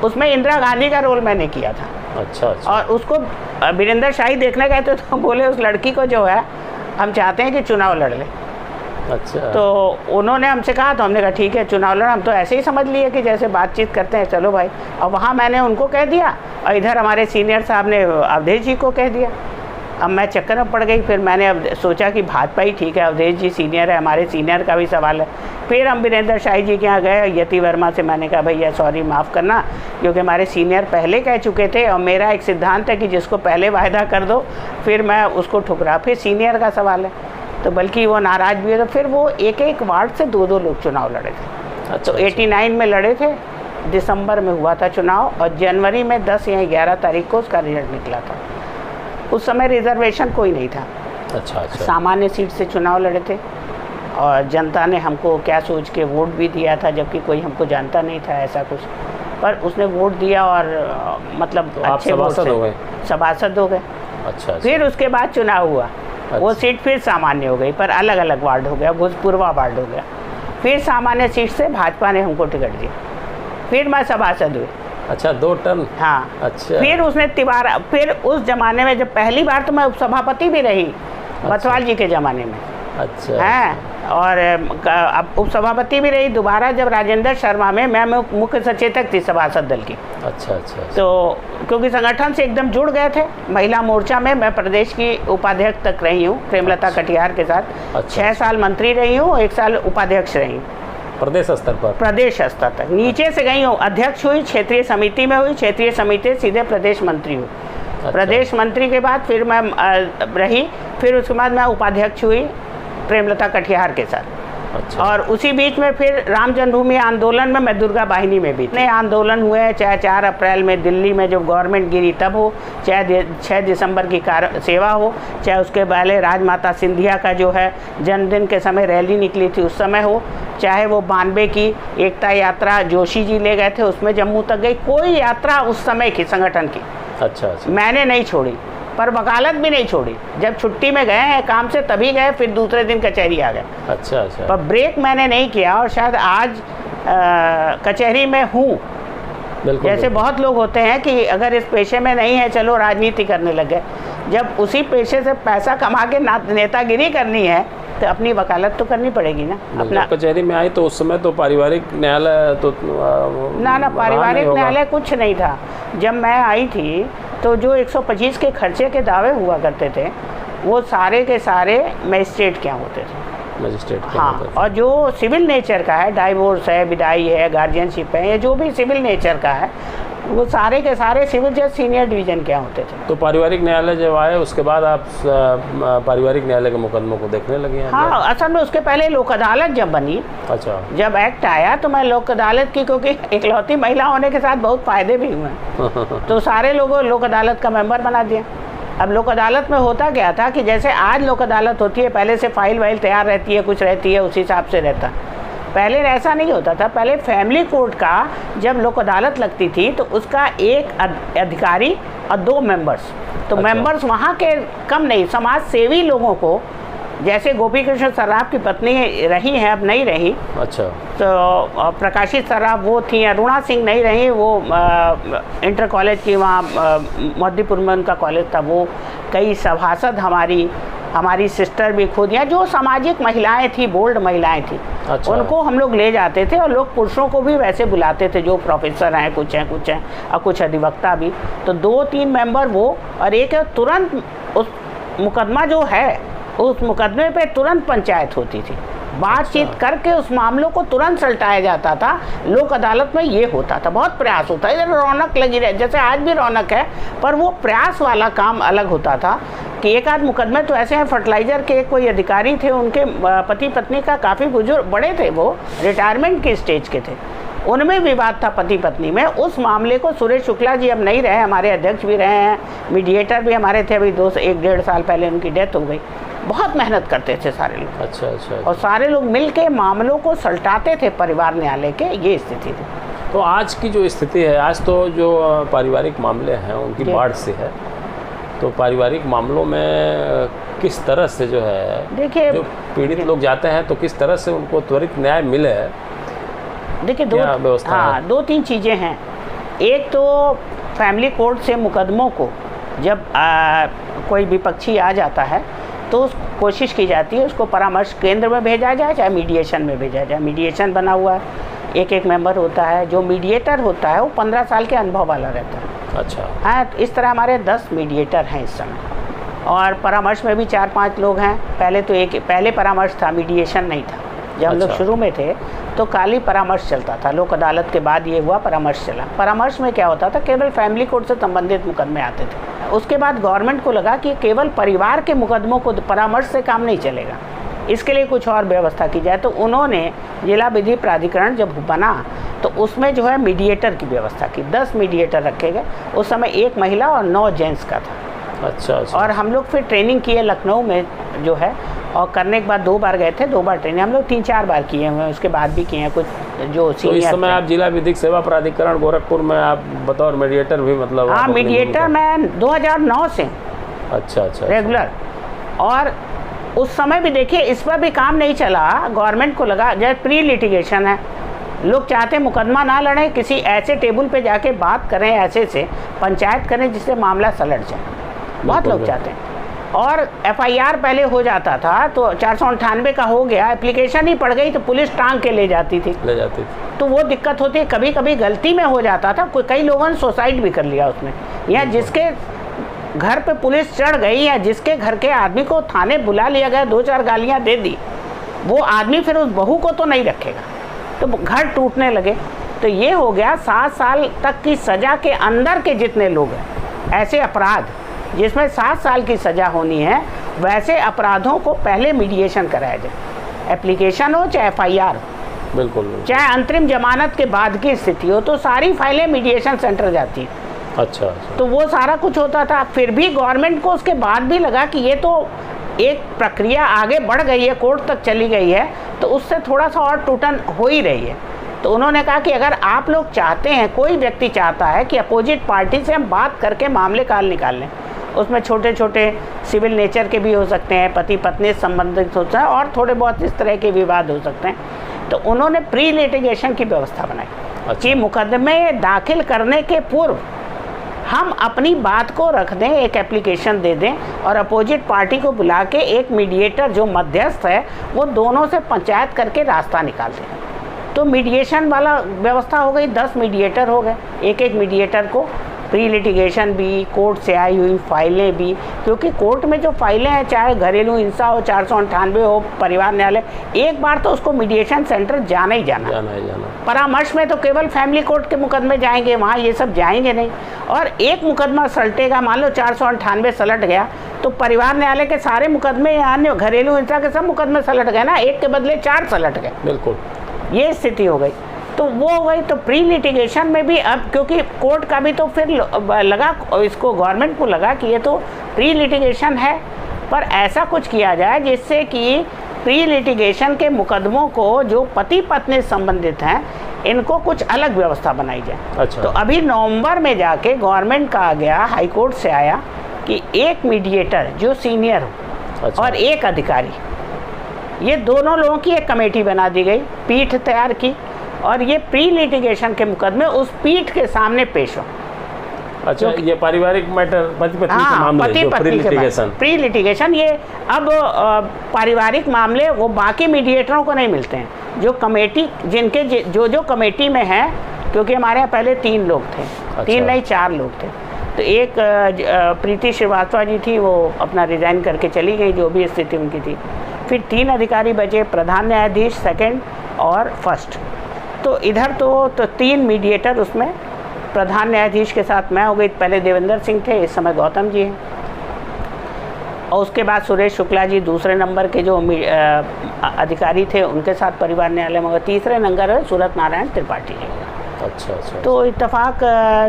Speaker 1: उसमें इंदिरा गांधी का रोल मैंने किया था।
Speaker 2: अच्छा अच्छा।
Speaker 1: और उसको बीरेंद्र शाही देखने गए तो बोले उस लड़की को जो है हम चाहते हैं कि चुनाव लड़ ले।
Speaker 2: अच्छा।
Speaker 1: तो उन्होंने हमसे कहा, तो हमने कहा ठीक है चुनाव लड़। हम तो ऐसे ही समझ लिए कि जैसे बातचीत करते हैं, चलो भाई। और वहाँ मैंने उनको कह दिया और इधर हमारे सीनियर साहब ने अवधेश जी को कह दिया। अब मैं चक्कर में पड़ गई। फिर मैंने अब सोचा कि भाजपा ही ठीक है, अवधेश जी सीनियर है, हमारे सीनियर का भी सवाल है। फिर हम बीरेंद्र शाही जी के यहाँ गए, यति वर्मा से मैंने कहा भैया सॉरी माफ़ करना, क्योंकि हमारे सीनियर पहले कह चुके थे और मेरा एक सिद्धांत है कि जिसको पहले वायदा कर दो फिर मैं उसको ठुकरा। फिर सीनियर का सवाल है, तो बल्कि वो नाराज़ भी है। तो फिर वो 1-1 वार्ड से 2-2 लोग चुनाव लड़े थे।
Speaker 2: अच्छा।
Speaker 1: तो 89 में लड़े थे, दिसंबर में हुआ था चुनाव, और जनवरी में 10 या 11 तारीख को उसका रिजल्ट निकला था। उस समय रिजर्वेशन कोई नहीं था।
Speaker 2: अच्छा अच्छा।
Speaker 1: सामान्य सीट से चुनाव लड़े थे और जनता ने हमको क्या सोच के वोट भी दिया था, जबकि कोई हमको जानता नहीं था ऐसा कुछ, पर उसने वोट दिया और मतलब
Speaker 2: तो आप
Speaker 1: अच्छे वोट
Speaker 2: सभासद हो गए?
Speaker 1: सभासद हो गए।
Speaker 2: अच्छा।
Speaker 1: फिर उसके बाद चुनाव हुआ। वो सीट फिर सामान्य हो गई, पर अलग अलग वार्ड हो गया, भूतपूर्वा वार्ड हो गया। फिर सामान्य सीट से भाजपा ने हमको टिकट दिया, फिर मैं सभासद हुई।
Speaker 2: अच्छा, 2 टर्म।
Speaker 1: हाँ।
Speaker 2: अच्छा।
Speaker 1: फिर उसने तिवारा, फिर उस जमाने में जब पहली बार तो मैं उपसभापति भी रही, बथवाल जी के ज़माने में।
Speaker 2: अच्छा।
Speaker 1: हैं, और अब उपसभापति भी रही दोबारा जब राजेंद्र शर्मा में मैं मुख्य सचेतक थी सभासद दल की।
Speaker 2: अच्छा अच्छा।
Speaker 1: तो क्योंकि संगठन से एकदम जुड़ गए थे, महिला मोर्चा में मैं प्रदेश की उपाध्यक्ष तक रही हूँ प्रेमलता कटियार के साथ।
Speaker 2: अच्छा।
Speaker 1: 6 साल मंत्री रही हूँ, 1 साल उपाध्यक्ष रही हूँ
Speaker 2: प्रदेश स्तर पर।
Speaker 1: प्रदेश स्तर तक नीचे से गई हूँ, अध्यक्ष हुई, क्षेत्रीय समिति में हुई, क्षेत्रीय समिति सीधे प्रदेश मंत्री हुई। प्रदेश मंत्री के बाद फिर मैं रही, फिर उसके बाद मैं उपाध्यक्ष हुई प्रेमलता कटियार के साथ।
Speaker 2: अच्छा।
Speaker 1: और उसी बीच में फिर राम जन्मभूमि आंदोलन में मैं दुर्गा वाहिनी में भी इतने आंदोलन हुए, चाहे 4 अप्रैल में दिल्ली में जब गवर्नमेंट गिरी तब हो, चाहे 6 दिसंबर की सेवा हो, चाहे उसके पहले राजमाता सिंधिया का जो है जन्मदिन के समय रैली निकली थी उस समय हो, चाहे वो 92 की एकता यात्रा जोशी जी ले गए थे उसमें जम्मू तक गई, कोई यात्रा उस समय की संगठन की
Speaker 2: अच्छा।
Speaker 1: मैंने नहीं छोड़ी, पर वकालत भी नहीं छोड़ी। जब छुट्टी में गए हैं काम से तभी गए, फिर दूसरे दिन कचहरी आ गए।
Speaker 2: अच्छा।
Speaker 1: पर ब्रेक मैंने नहीं किया और शायद आज कचहरी में हूँ। जैसे बहुत लोग होते हैं कि अगर इस पेशे में नहीं है चलो राजनीति करने लग गए, जब उसी पेशे से पैसा कमा के नेतागिरी करनी है तो अपनी वकालत तो करनी पड़ेगी ना। अपना
Speaker 2: कचहरी में आई तो उस समय तो पारिवारिक न्यायालय तो
Speaker 1: ना पारिवारिक न्यायालय कुछ नहीं था। जब मैं आई थी तो जो 125 के खर्चे के दावे हुआ करते थे वो सारे के सारे मजिस्ट्रेट के यहाँ होते थे,
Speaker 2: मजिस्ट्रेट के
Speaker 1: हाँ। और जो सिविल नेचर का है, डाइवोर्स है, विदाई है, गार्जियनशिप है, ये जो भी सिविल नेचर का है वो सारे के सारे सिविल जज सीनियर डिवीजन के यहाँ होते थे।
Speaker 2: तो पारिवारिक न्यायालय जब आए उसके बाद आप पारिवारिक न्यायालय के मुकदमों को देखने लगे हैं?
Speaker 1: हाँ, असल में उसके पहले लोक अदालत जब बनी,
Speaker 2: अच्छा,
Speaker 1: जब एक्ट आया तो मैं लोक अदालत की, क्योंकि इकलौती महिला होने के साथ बहुत फायदे भी हुए तो सारे लोगों लोक अदालत का मेंबर बना दिया। अब लोक अदालत में होता क्या था कि जैसे आज लोक अदालत होती है, पहले से फाइल वाइल तैयार रहती है, कुछ रहती है, उसी हिसाब से रहता। पहले ऐसा नहीं होता था। पहले फैमिली कोर्ट का जब लोक अदालत लगती थी तो उसका एक अधिकारी और 2 मेंबर्स, तो
Speaker 2: अच्छा।
Speaker 1: मेंबर्स वहाँ के कम नहीं, समाज सेवी लोगों को, जैसे गोपी कृष्ण सर्राफ की पत्नी रही हैं, अब नहीं रही,
Speaker 2: अच्छा,
Speaker 1: तो प्रकाशित सर्राफ वो थी, अरुणा सिंह नहीं रही, वो इंटर कॉलेज की वहाँ मोदीपुर में उनका कॉलेज था, वो कई सभासद हमारी सिस्टर भी खुद, या जो सामाजिक महिलाएं थी, बोल्ड महिलाएं थी,
Speaker 2: अच्छा।
Speaker 1: उनको हम लोग ले जाते थे। और लोग पुरुषों को भी वैसे बुलाते थे जो प्रोफेसर हैं, कुछ हैं और कुछ अधिवक्ता भी। तो 2-3 मेंबर वो, और एक तुरंत उस मुकदमा जो है उस मुकदमे पे तुरंत पंचायत होती थी, बातचीत करके उस मामलों को तुरंत सलटाया जाता था। लोक अदालत में ये होता था, बहुत प्रयास होता है, रौनक लगी रहे, जैसे आज भी रौनक है, पर वो प्रयास वाला काम अलग होता था। कि एक आध मुकदमे तो ऐसे हैं, फर्टिलाइज़र के कोई अधिकारी थे, उनके पति पत्नी का काफ़ी बुजुर्ग बड़े थे, वो रिटायरमेंट के स्टेज के थे, उनमें विवाद था पति पत्नी में। उस मामले को सुरेश शुक्ला जी अब नहीं रहे, हमारे अध्यक्ष भी रहे हैं, मीडिएटर भी हमारे थे, अभी 1-1.5 साल पहले उनकी डेथ हो गई। बहुत मेहनत करते थे सारे लोग।
Speaker 2: अच्छा।
Speaker 1: और सारे लोग मिल के मामलों को सलटाते थे परिवार न्यायालय के, ये स्थिति थी।
Speaker 2: तो आज की जो स्थिति है, आज तो जो पारिवारिक मामले हैं उनकी बाढ़ से है, तो पारिवारिक मामलों में किस तरह से जो है, देखिए, जो पीड़ित लोग जाते हैं तो किस तरह से उनको त्वरित न्याय मिले?
Speaker 1: देखिए, 2-3 चीज़ें हैं। एक तो फैमिली कोर्ट से मुकदमों को जब कोई विपक्षी आ जाता है तो कोशिश की जाती है उसको परामर्श केंद्र में भेजा जाए, चाहे मीडिएशन में भेजा जाए। मीडिएशन बना हुआ है, एक मेंबर होता है। जो मीडिएटर होता है वो 15 साल के अनुभव वाला रहता है।
Speaker 2: अच्छा,
Speaker 1: हाँ, तो इस तरह हमारे 10 मीडिएटर हैं इस समय, और परामर्श में भी 4-5 लोग हैं। पहले परामर्श था, मीडिएशन नहीं था। जब हम लोग शुरू में थे तो खाली परामर्श चलता था, लोक अदालत के बाद ये हुआ परामर्श चला। परामर्श में क्या होता था, केवल फैमिली कोर्ट से संबंधित मुकदमे आते थे। उसके बाद गवर्नमेंट को लगा कि केवल परिवार के मुकदमों को परामर्श से काम नहीं चलेगा, इसके लिए कुछ और व्यवस्था की जाए। तो उन्होंने जिला विधि प्राधिकरण जब बना तो उसमें जो है मीडिएटर की व्यवस्था की। 10 मीडिएटर रखे गए। उस समय 1 महिला और 9 जेंट्स का था।
Speaker 2: अच्छा।
Speaker 1: और हम लोग फिर ट्रेनिंग किए लखनऊ में जो है, और करने के बाद 2 बार गए थे, 2 बार ट्रेनिंग हम लोग 3-4 बार किए हुए हैं, उसके बाद भी किए हैं कुछ जो सीनियर।
Speaker 2: तो इस समय आप जिला विधिक सेवा प्राधिकरण गोरखपुर में आप बतौर मीडिएटर भी, मतलब?
Speaker 1: हाँ, मीडिएटर मैं 2009 से
Speaker 2: अच्छा
Speaker 1: रेगुलर। और उस समय भी देखिए इस पर भी काम नहीं चला। गवर्नमेंट को लगा जैसे प्री लिटिगेशन है, लोग चाहते मुकदमा ना लड़ें, किसी ऐसे टेबल पे जाके बात करें, ऐसे से पंचायत करें जिससे मामला सलट जाए, बहुत लोग चाहते हैं। और FIR पहले हो जाता था तो 498 का हो गया, एप्लीकेशन ही पड़ गई तो पुलिस टांग के ले जाती थी। तो वो दिक्कत होती है। कभी कभी गलती में हो जाता था, कई लोगों ने सुसाइड भी कर लिया उसमें, या जिसके घर पे पुलिस चढ़ गई या जिसके घर के आदमी को थाने बुला लिया गया, 2-4 गालियां दे दी, वो आदमी फिर उस बहू को तो नहीं रखेगा, तो घर टूटने लगे। तो ये हो गया 7 साल तक की सज़ा के अंदर के जितने लोग हैं ऐसे अपराध जिसमें 7 साल की सज़ा होनी है, वैसे अपराधों को पहले मीडिएशन कराया जाए। एप्लीकेशन हो चाहे FIR हो,
Speaker 2: बिल्कुल,
Speaker 1: चाहे अंतरिम जमानत के बाद की स्थिति हो, तो सारी फाइलें मीडिएशन सेंटर जाती हैं।
Speaker 2: अच्छा।
Speaker 1: तो वो सारा कुछ होता था। फिर भी गवर्नमेंट को उसके बाद भी लगा कि ये तो एक प्रक्रिया आगे बढ़ गई है, कोर्ट तक चली गई है, तो उससे थोड़ा सा और टूटन हो ही रही है। तो उन्होंने कहा कि अगर आप लोग चाहते हैं, कोई व्यक्ति चाहता है कि अपोजिट पार्टी से हम बात करके मामले का हल निकाल लें, उसमें छोटे छोटे सिविल नेचर के भी हो सकते हैं, पति पत्नी से संबंधित होता है, और थोड़े बहुत इस तरह के विवाद हो सकते हैं, तो उन्होंने प्री लिटिगेशन की व्यवस्था बनाई कि मुकदमे दाखिल करने के पूर्व हम अपनी बात को रख दें, एक एप्लीकेशन दे दें और अपोजिट पार्टी को बुला के एक मीडिएटर जो मध्यस्थ है वो दोनों से पंचायत करके रास्ता निकाल दें। तो मीडिएशन वाला व्यवस्था हो गई, 10 मीडिएटर हो गए, एक मीडिएटर को प्री लिटिगेशन भी, कोर्ट से आई हुई फाइलें भी, क्योंकि कोर्ट में जो फाइलें हैं, चाहे घरेलू हिंसा हो, 498 हो, परिवार न्यायालय, एक बार तो उसको मीडिएशन सेंटर जाना ही जाना। परामर्श में तो केवल फैमिली कोर्ट के मुकदमे जाएंगे, वहाँ ये सब जाएंगे नहीं। और एक मुकदमा सलटेगा, मान लो 498 सलट गया, तो परिवार न्यायालय के सारे मुकदमे या अन्य घरेलू हिंसा के सब मुकदमे सलट गए ना, एक के बदले 4 सलट गए।
Speaker 2: बिल्कुल,
Speaker 1: ये स्थिति हो गई। तो वो हो गई। तो प्री लिटिगेशन में भी अब क्योंकि कोर्ट का भी तो फिर लगा, इसको गवर्नमेंट को लगा कि ये तो प्री लिटिगेशन है, पर ऐसा कुछ किया जाए जिससे कि प्री लिटिगेशन के मुकदमों को जो पति पत्नी संबंधित हैं, इनको कुछ अलग व्यवस्था बनाई जाए।
Speaker 2: अच्छा।
Speaker 1: तो अभी नवंबर में जाके गवर्नमेंट का आ गया, हाई कोर्ट से आया कि एक मीडिएटर जो सीनियर हो
Speaker 2: अच्छा।
Speaker 1: और एक अधिकारी, ये दोनों लोगों की एक कमेटी बना दी गई, पीठ तैयार की, और ये प्री लिटिगेशन के मुकदमे उस पीठ के सामने पेश हो।
Speaker 2: अच्छा, ये पारिवारिक मैटर, पति पत्नी के मामले, जो प्री लिटिगेशन,
Speaker 1: प्री लिटिगेशन, ये अब पारिवारिक मामले वो बाकी मीडिएटरों को नहीं मिलते हैं, जो कमेटी जिनके जो कमेटी में है, क्योंकि हमारे यहाँ पहले 3 लोग थे। अच्छा। 3 नहीं 4 लोग थे। तो एक प्रीति श्रीवास्तव जी थी, वो अपना रिजाइन करके चली गई, जो भी स्थिति उनकी थी। फिर 3 अधिकारी बचे, प्रधान न्यायाधीश, सेकंड और फर्स्ट। तो इधर तो 3 मीडिएटर, उसमें प्रधान न्यायाधीश के साथ मैं हो गई, पहले देवेंद्र सिंह थे, इस समय गौतम जी हैं, और उसके बाद सुरेश शुक्ला जी दूसरे नंबर के जो अधिकारी थे, उनके साथ परिवार न्यायालय में। तीसरे नंबर है सूरत नारायण त्रिपाठी जी।
Speaker 2: अच्छा।
Speaker 1: तो इत्तेफाक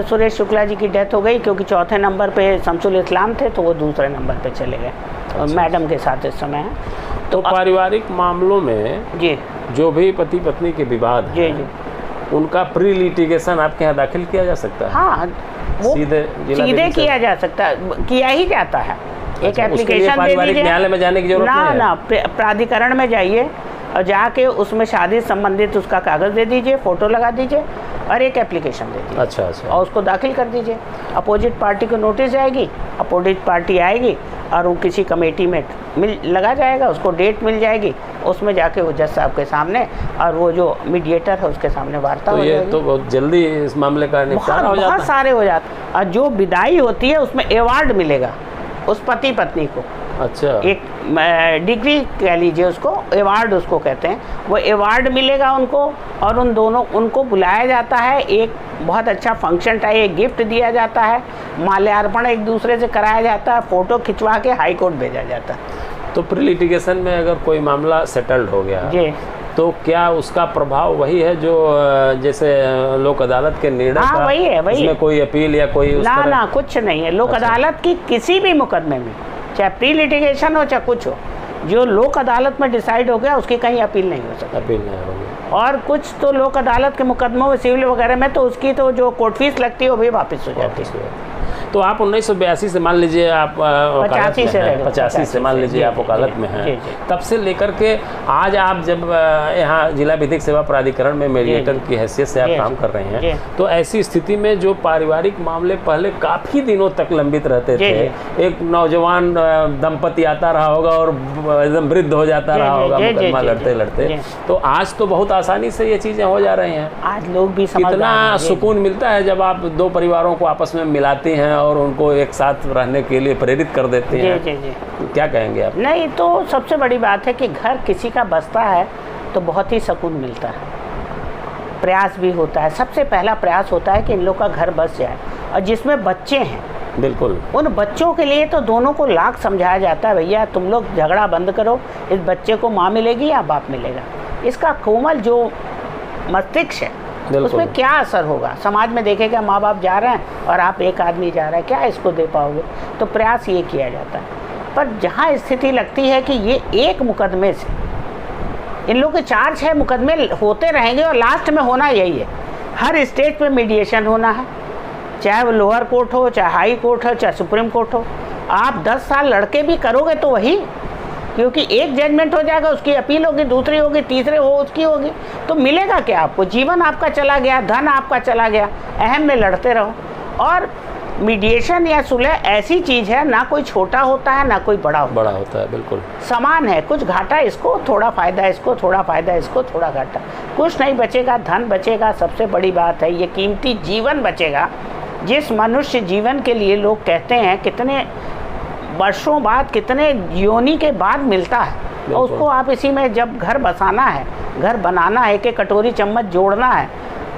Speaker 1: सुरेश शुक्ला जी की डेथ हो गई, क्योंकि चौथे नंबर पे शमसुल इस्लाम थे, तो वो दूसरे नंबर पे चले गए। अच्छा। और मैडम के साथ इस समय है।
Speaker 2: तो पारिवारिक मामलों में
Speaker 1: जी
Speaker 2: जो भी पति पत्नी के विवाद हैं,
Speaker 1: जी,
Speaker 2: उनका प्री लिटिगेशन आपके यहाँ दाखिल किया जा सकता है?
Speaker 1: हाँ, वो सीधे किया जा सकता है, किया ही जाता है। एक एप्लीकेशन दे दीजिए,
Speaker 2: न्यायालय में जाने की जरूरत नहीं है।
Speaker 1: ना, प्राधिकरण में जाइए और जाके उसमें शादी संबंधित उसका कागज़ दे दीजिए, फ़ोटो लगा दीजिए और एक एप्लीकेशन दे दीजिए।
Speaker 2: अच्छा।
Speaker 1: और उसको दाखिल कर दीजिए। अपोजिट पार्टी को नोटिस जाएगी, अपोजिट पार्टी आएगी और वो किसी कमेटी में लगा जाएगा, उसको डेट मिल जाएगी, उसमें जाके वो जज साहब के सामने और वो जो मीडिएटर है उसके सामने वार्ता हो जाएगी।
Speaker 2: तो बहुत जल्दी इस मामले का निपटारा हो जाता है।
Speaker 1: बहुत सारे हो जाते हैं। और जो विदाई होती है उसमें अवार्ड मिलेगा उस पति पत्नी को।
Speaker 2: अच्छा।
Speaker 1: एक डिग्री कह लीजिए उसको, अवार्ड उसको कहते हैं, वो अवार्ड मिलेगा उनको, और उनको बुलाया जाता है, एक बहुत अच्छा फंक्शन टाइप एक गिफ्ट दिया जाता है, माल्यार्पण एक दूसरे से कराया जाता है, फ़ोटो खिंचवा के हाई कोर्ट भेजा जाता है।
Speaker 2: तो प्री लिटिगेशन में अगर कोई मामला सेटल्ड हो गया जी, तो क्या उसका प्रभाव वही है जो जैसे लोक अदालत के निर्णय का?
Speaker 1: वही है।
Speaker 2: उसमें कोई अपील या कोई
Speaker 1: ना कुछ नहीं है। लोक अदालत की किसी भी मुकदमे में, चाहे प्री लिटिगेशन हो चाहे कुछ हो, जो लोक अदालत में डिसाइड हो गया उसकी कहीं अपील नहीं हो सकती।
Speaker 2: अपील नहीं होगी।
Speaker 1: और कुछ तो लोक अदालत के मुकदमों में सिविल वगैरह में तो उसकी तो जो कोर्ट फीस लगती है वो भी वापस हो जाती है।
Speaker 2: तो आप 1982 से मान लीजिए आप 85 से मान लीजिए आप वकालत में हैं, तब से लेकर के आज आप जब यहाँ जिला विधिक सेवा प्राधिकरण में मीडिएटर की हैसियत से आप काम कर रहे हैं, तो ऐसी स्थिति में जो पारिवारिक मामले पहले काफ़ी दिनों तक लंबित रहते थे, एक नौजवान दंपति आता रहा होगा और एकदम वृद्ध हो जाता रहा होगा मुकदमा लड़ते लड़ते, तो आज तो बहुत आसानी से ये चीज़ें हो जा रही हैं।
Speaker 1: आज लोग भी
Speaker 2: कितना सुकून मिलता है जब आप 2 परिवारों को आपस में मिलाते हैं और उनको एक साथ रहने के लिए प्रेरित कर देते हैं।
Speaker 1: जी।
Speaker 2: क्या कहेंगे आप? नहीं,
Speaker 1: तो सबसे बड़ी बात है कि घर किसी का बसता है तो बहुत ही सुकून मिलता है, प्रयास भी होता है। सबसे पहला प्रयास होता है कि इन लोग का घर बस जाए, और जिसमें बच्चे हैं
Speaker 2: बिल्कुल।
Speaker 1: उन बच्चों के लिए तो दोनों को लाख समझाया जाता है, भैया तुम लोग झगड़ा बंद करो, इस बच्चे को माँ मिलेगी या बाप मिलेगा। इसका कोमल जो मस्तिष्क है उसमें क्या असर होगा, समाज में देखेगा माँ बाप जा रहे हैं और आप एक आदमी जा रहा है, क्या इसको दे पाओगे। तो प्रयास ये किया जाता है। पर जहाँ स्थिति लगती है कि ये एक मुकदमे से इन लोगों के 4-6 मुकदमे होते रहेंगे और लास्ट में होना यही है, हर स्टेज पे मीडिएशन होना है, चाहे वो लोअर कोर्ट हो, चाहे हाई कोर्ट हो, चाहे सुप्रीम कोर्ट हो। आप 10 साल लड़के भी करोगे तो वही, क्योंकि एक जजमेंट हो जाएगा, उसकी अपील होगी, दूसरी होगी, तीसरे हो उसकी होगी, तो मिलेगा क्या आपको? जीवन आपका चला गया, धन आपका चला गया, अहम में लड़ते रहो। और मीडिएशन या सुलह ऐसी चीज़ है, ना कोई छोटा होता है ना कोई बड़ा
Speaker 2: होता है। बिल्कुल
Speaker 1: समान है, कुछ घाटा इसको, थोड़ा फ़ायदा इसको, थोड़ा फ़ायदा इसको, थोड़ा घाटा, कुछ नहीं बचेगा, धन बचेगा। सबसे बड़ी बात है ये कीमती जीवन बचेगा, जिस मनुष्य जीवन के लिए लोग कहते हैं कितने वर्षों बाद, कितने योनि के बाद मिलता है, और उसको आप इसी में जब घर बसाना है, घर बनाना है, एक कटोरी चम्मच जोड़ना है,